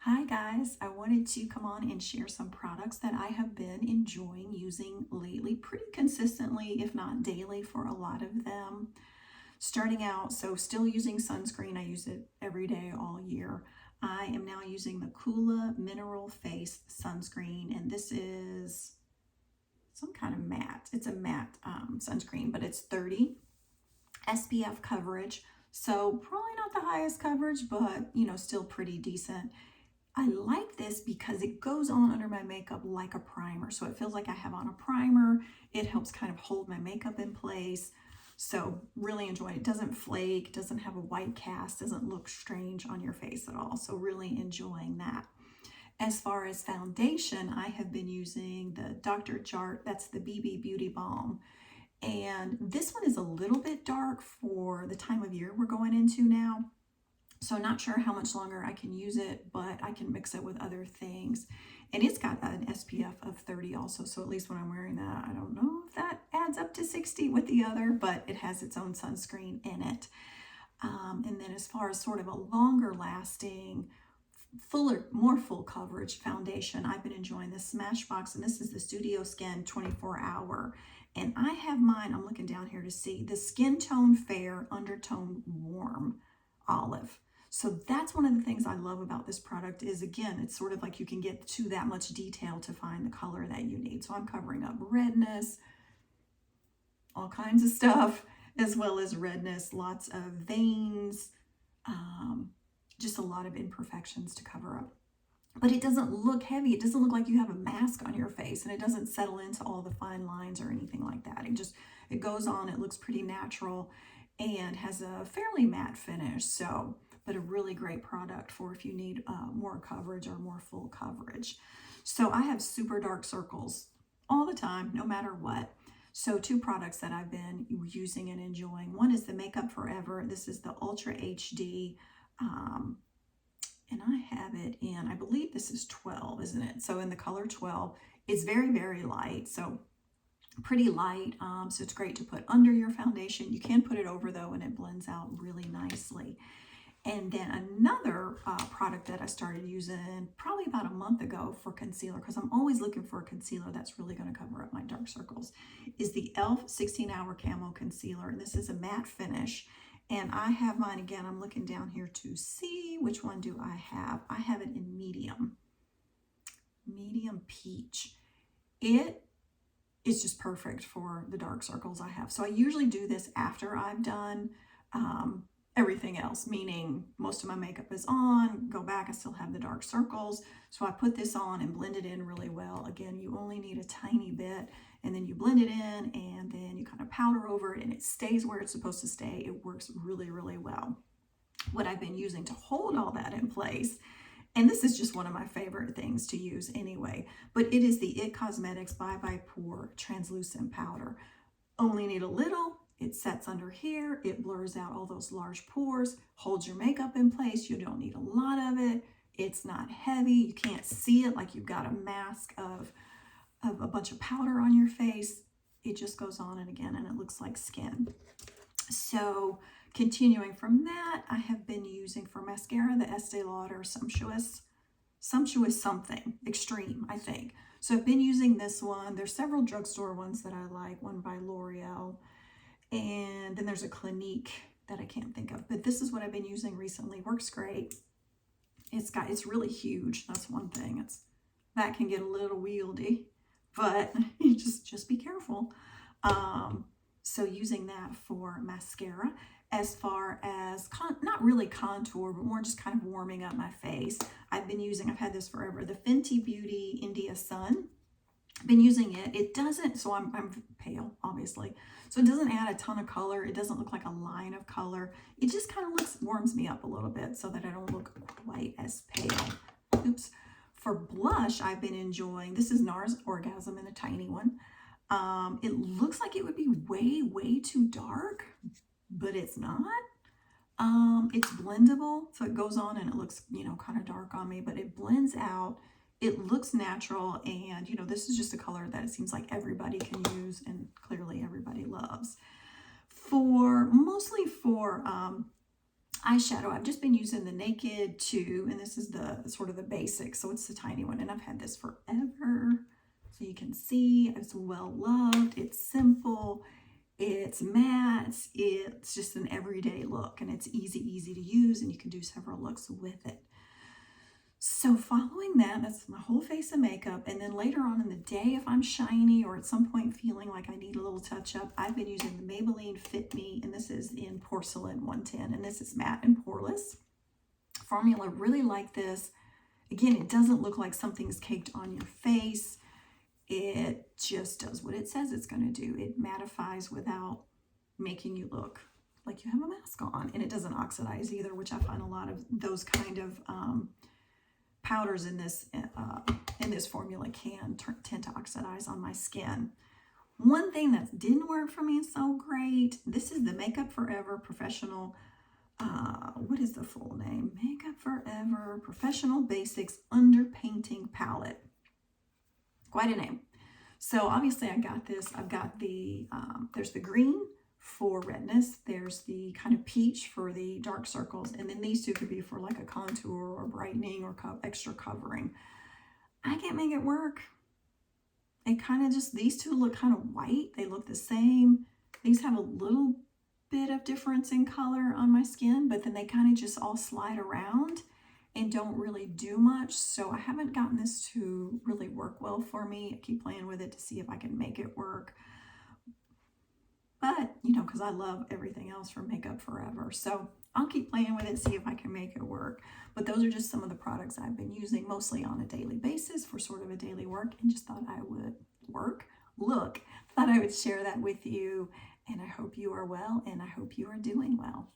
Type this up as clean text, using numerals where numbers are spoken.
Hi guys, I wanted to come on and share some products that I have been enjoying using lately pretty consistently, if not daily, for a lot of them. Starting out, so still using sunscreen, I use it every day all year. I am now using the Coola Mineral Face Sunscreen, and this is some kind of matte. It's a matte sunscreen, but it's 30 SPF coverage. So probably not the highest coverage, but still pretty decent. I like this because it goes on under my makeup like a primer. So it feels like I have on a primer. It helps kind of hold my makeup in place. So really enjoy it. It doesn't flake, doesn't have a white cast, doesn't look strange on your face at all. So really enjoying that. As far as foundation, I have been using the Dr. Jart, that's the BB Beauty Balm. And this one is a little bit dark for the time of year we're going into now. So not sure how much longer I can use it, but I can mix it with other things. And it's got an SPF of 30 also. So at least when I'm wearing that, I don't know if that adds up to 60 with the other, but it has its own sunscreen in it. And then as far as sort of a longer lasting, more full coverage foundation, I've been enjoying this Smashbox, and this is the Studio Skin 24 hour. And I have mine, I'm looking down here to see, the Skin Tone Fair Undertone Warm Olive. So that's one of the things I love about this product is, again, it's sort of like you can get to that much detail to find the color that you need. So I'm covering up redness, all kinds of stuff, as well as redness, lots of veins, just a lot of imperfections to cover up. But it doesn't look heavy. It doesn't look like you have a mask on your face, and it doesn't settle into all the fine lines or anything like that. It goes on, it looks pretty natural, and has a fairly matte finish. So, but a really great product for if you need more coverage or more full coverage. So I have super dark circles all the time, no matter what. So two products that I've been using and enjoying. One is the Makeup Forever. This is the Ultra HD, and I have it in, I believe this is 12, isn't it? So in the color 12, it's very, very light. So pretty light. So it's great to put under your foundation. You can put it over though, and it blends out really nicely. And then another product that I started using probably about a month ago for concealer, because I'm always looking for a concealer that's really going to cover up my dark circles, is the e.l.f. 16-Hour Camo Concealer. And this is a matte finish. And I have mine, again, I'm looking down here to see which one do I have. I have it in medium peach. It is just perfect for the dark circles I have. So I usually do this after I've done everything else, meaning most of my makeup is on, go back, I still have the dark circles. So I put this on and blend it in really well. Again, you only need a tiny bit, and then you blend it in, and then you kind of powder over it, and it stays where it's supposed to stay. It works really, really well. What I've been using to hold all that in place, and this is just one of my favorite things to use anyway, but it is the IT Cosmetics Bye Bye Pore Translucent Powder. Only need a little. It sets under here, it blurs out all those large pores, holds your makeup in place. You don't need a lot of it. It's not heavy. You can't see it like you've got a mask of a bunch of powder on your face. It just goes on and again, and it looks like skin. So continuing from that, I have been using for mascara the Estée Lauder Sumptuous something, Extreme, I think. So I've been using this one. There's several drugstore ones that I like, one by L'Oreal, and then there's a Clinique that I can't think of, but this is what I've been using recently. Works great. It's really huge. That's one thing. That can get a little wieldy, but you just be careful. So using that for mascara. As far as not really contour, but more just kind of warming up my face, I've had this forever, the Fenty Beauty India Sun. Been using it. It doesn't, so I'm pale, obviously. So it doesn't add a ton of color. It doesn't look like a line of color. It just kind of warms me up a little bit so that I don't look quite as pale. Oops. For blush, I've been enjoying, this is NARS Orgasm in a tiny one. It looks like it would be way, way too dark, but it's not. It's blendable, so it goes on and it looks, kind of dark on me, but it blends out. It looks natural, and this is just a color that it seems like everybody can use, and clearly everybody loves. Mostly for eyeshadow, I've just been using the Naked 2, and this is the sort of the basic, so it's the tiny one, and I've had this forever. So you can see it's well loved, it's simple, it's matte, it's just an everyday look, and it's easy to use, and you can do several looks with it. So following that, that's my whole face of makeup. And then later on in the day, if I'm shiny or at some point feeling like I need a little touch up, I've been using the Maybline Fit Me, and this is in Porcelain 110, and this is matte and poreless. Formula, really like this. Again, it doesn't look like something's caked on your face. It just does what it says it's going to do. It mattifies without making you look like you have a mask on, and it doesn't oxidize either, which I find a lot of those kind of powders in this formula can tend to oxidize on my skin. One thing that didn't work for me so great, this is the Makeup Forever Professional, what is the full name? Makeup Forever Professional Basics Underpainting Palette. Quite a name. So obviously I got this. I've got the, there's the green for redness, there's the kind of peach for the dark circles, and then these two could be for like a contour or brightening or extra covering. I can't make it work. It kind of just, these two look kind of white. They look the same. These have a little bit of difference in color on my skin, but then they kind of just all slide around and don't really do much. So I haven't gotten this to really work well for me. I keep playing with it to see if I can make it work. But, you know, because I love everything else from Makeup Forever. So I'll keep playing with it, see if I can make it work. But those are just some of the products I've been using mostly on a daily basis for sort of a daily work, and just thought I would thought I would share that with you. And I hope you are well, and I hope you are doing well.